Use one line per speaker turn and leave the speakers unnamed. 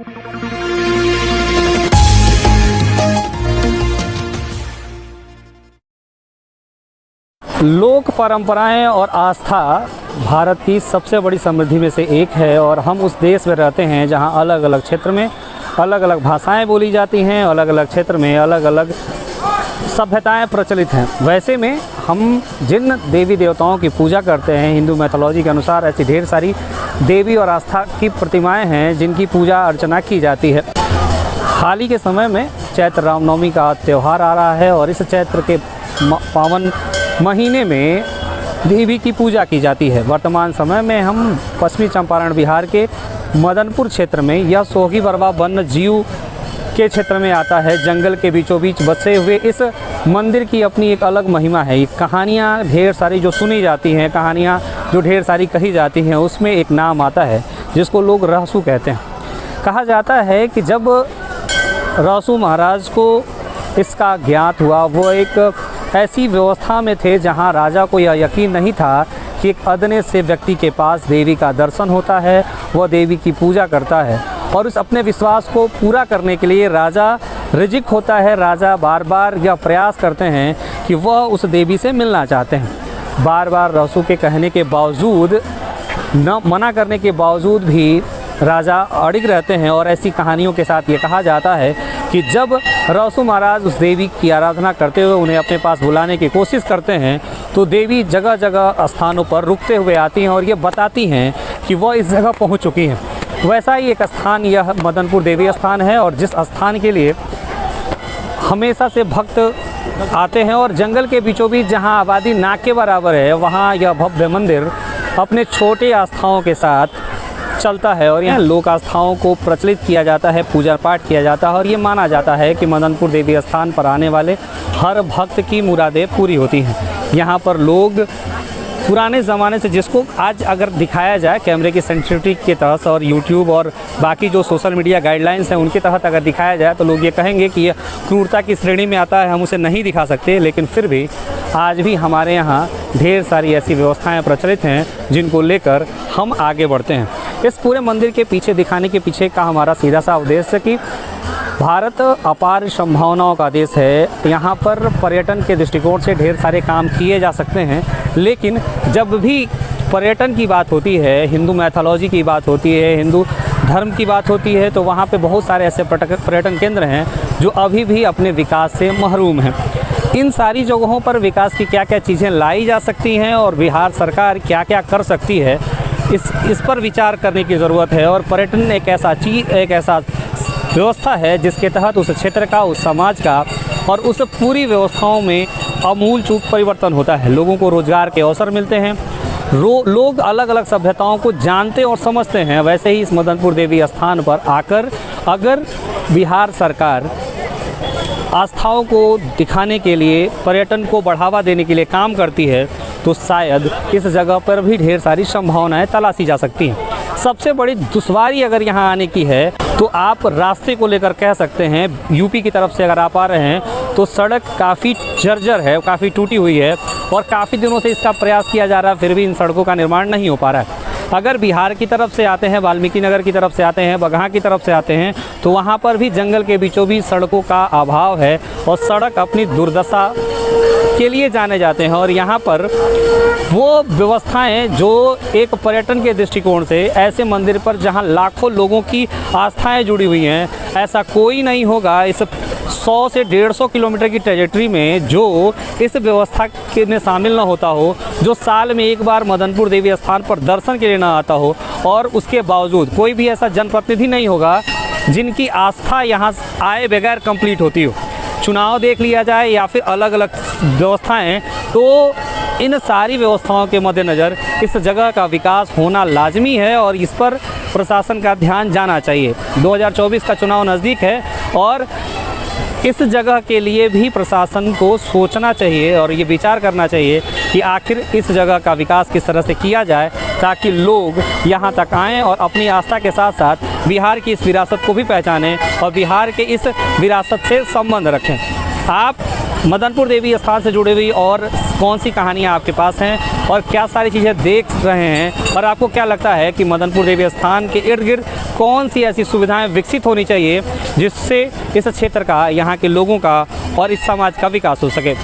लोक परंपराएं और आस्था भारत की सबसे बड़ी समृद्धि में से एक है और हम उस देश में रहते हैं जहां अलग अलग क्षेत्र में अलग अलग भाषाएं बोली जाती हैं, अलग अलग क्षेत्र में अलग अलग सभ्यताएं प्रचलित हैं। वैसे में हम जिन देवी देवताओं की पूजा करते हैं, हिंदू मैथोलॉजी के अनुसार ऐसी ढेर सारी देवी और आस्था की प्रतिमाएं हैं जिनकी पूजा अर्चना की जाती है। हाल ही के समय में चैत्र रामनवमी का त्यौहार आ रहा है और इस चैत्र के पावन महीने में देवी की पूजा की जाती है। वर्तमान समय में हम पश्चिमी चंपारण बिहार के मदनपुर क्षेत्र में, यह सोहगी बरवा वन्य जीव के क्षेत्र में आता है। जंगल के बीचों बीच बसे हुए इस मंदिर की अपनी एक अलग महिमा है। ये कहानियाँ ढेर सारी जो सुनी जाती हैं, कहानियाँ जो ढेर सारी कही जाती हैं, उसमें एक नाम आता है जिसको लोग रहसू कहते हैं। कहा जाता है कि जब रहसू महाराज को इसका ज्ञात हुआ, वो एक ऐसी व्यवस्था में थे जहां राजा को यह यकीन नहीं था कि एक अदने से व्यक्ति के पास देवी का दर्शन होता है, वह देवी की पूजा करता है और उस अपने विश्वास को पूरा करने के लिए राजा रिजिक होता है। राजा बार बार यह प्रयास करते हैं कि वह उस देवी से मिलना चाहते हैं। बार बार रहसू के कहने के बावजूद, न मना करने के बावजूद भी राजा अड़िग रहते हैं और ऐसी कहानियों के साथ ये कहा जाता है कि जब रहसू महाराज उस देवी की आराधना करते हुए उन्हें अपने पास बुलाने की कोशिश करते हैं तो देवी जगह जगह स्थानों पर रुकते हुए आती हैं और ये बताती हैं कि वह इस जगह पहुंच चुकी हैं। वैसा ही एक स्थान यह मदनपुर देवी स्थान है और जिस स्थान के लिए हमेशा से भक्त आते हैं और जंगल के बीचों बीच जहाँ आबादी ना के बराबर है, वहाँ यह भव्य मंदिर अपने छोटे आस्थाओं के साथ चलता है और यहाँ लोक आस्थाओं को प्रचलित किया जाता है, पूजा पाठ किया जाता है और ये माना जाता है कि मदनपुर देवी स्थान पर आने वाले हर भक्त की मुरादें पूरी होती हैं। यहाँ पर लोग पुराने ज़माने से, जिसको आज अगर दिखाया जाए कैमरे की सेंसिटिविटी के तहत और यूट्यूब और बाकी जो सोशल मीडिया गाइडलाइंस हैं उनके तहत अगर दिखाया जाए तो लोग ये कहेंगे कि यह क्रूरता की श्रेणी में आता है, हम उसे नहीं दिखा सकते। लेकिन फिर भी आज भी हमारे यहाँ ढेर सारी ऐसी व्यवस्थाएं प्रचलित हैं जिनको लेकर हम आगे बढ़ते हैं। इस पूरे मंदिर के पीछे दिखाने के पीछे का हमारा सीधा सा उद्देश्य है कि भारत अपार संभावनाओं का देश है। यहाँ पर पर्यटन के दृष्टिकोण से ढेर सारे काम किए जा सकते हैं, लेकिन जब भी पर्यटन की बात होती है, हिंदू मैथोलॉजी की बात होती है, हिंदू धर्म की बात होती है, तो वहाँ पे बहुत सारे ऐसे पर्यटन केंद्र हैं जो अभी भी अपने विकास से महरूम हैं। इन सारी जगहों पर विकास की क्या क्या चीज़ें लाई जा सकती हैं और बिहार सरकार क्या क्या कर सकती है, इस पर विचार करने की ज़रूरत है। और पर्यटन एक ऐसा व्यवस्था है जिसके तहत उस क्षेत्र का, उस समाज का और उस पूरी व्यवस्थाओं में आमूल चूल परिवर्तन होता है। लोगों को रोज़गार के अवसर मिलते हैं, लोग अलग अलग सभ्यताओं को जानते और समझते हैं। वैसे ही इस मदनपुर देवी स्थान पर आकर अगर बिहार सरकार आस्थाओं को दिखाने के लिए, पर्यटन को बढ़ावा देने के लिए काम करती है तो शायद इस जगह पर भी ढेर सारी संभावनाएं तलाशी जा सकती हैं। सबसे बड़ी दुश्वारी अगर यहाँ आने की है तो आप रास्ते को लेकर कह सकते हैं। यूपी की तरफ से अगर आप आ रहे हैं तो सड़क काफ़ी जर्जर है, काफ़ी टूटी हुई है और काफ़ी दिनों से इसका प्रयास किया जा रहा है, फिर भी इन सड़कों का निर्माण नहीं हो पा रहा है। अगर बिहार की तरफ से आते हैं, वाल्मीकि नगर की तरफ से आते हैं, बगहा की तरफ से आते हैं तो वहाँ पर भी जंगल के बीचों बीच सड़कों का अभाव है और सड़क अपनी दुर्दशा के लिए जाने जाते हैं। और यहाँ पर वो व्यवस्थाएं जो एक पर्यटन के दृष्टिकोण से, ऐसे मंदिर पर जहाँ लाखों लोगों की आस्थाएं जुड़ी हुई हैं, ऐसा कोई नहीं होगा इस 100 से 150 किलोमीटर की ट्रेजेक्ट्री में जो इस व्यवस्था के में शामिल ना होता हो, जो साल में एक बार मदनपुर देवी स्थान पर दर्शन के लिए ना आता हो। और उसके बावजूद कोई भी ऐसा जनप्रतिनिधि नहीं होगा जिनकी आस्था यहाँ आए बगैर कंप्लीट होती हो। चुनाव देख लिया जाए या फिर अलग अलग व्यवस्थाएं, तो इन सारी व्यवस्थाओं के मद्देनज़र इस जगह का विकास होना लाजमी है और इस पर प्रशासन का ध्यान जाना चाहिए। 2024 का चुनाव नज़दीक है और इस जगह के लिए भी प्रशासन को सोचना चाहिए और ये विचार करना चाहिए कि आखिर इस जगह का विकास किस तरह से किया जाए ताकि लोग यहाँ तक आएँ और अपनी आस्था के साथ साथ बिहार की इस विरासत को भी पहचानें और बिहार के इस विरासत से संबंध रखें। आप मदनपुर देवी स्थान से जुड़ी हुई और कौन सी कहानियाँ आपके पास हैं और क्या सारी चीज़ें देख रहे हैं, और आपको क्या लगता है कि मदनपुर देवी स्थान के इर्द गिर्द कौन सी ऐसी सुविधाएं विकसित होनी चाहिए जिससे इस क्षेत्र का, यहाँ के लोगों का और इस समाज का विकास हो सके।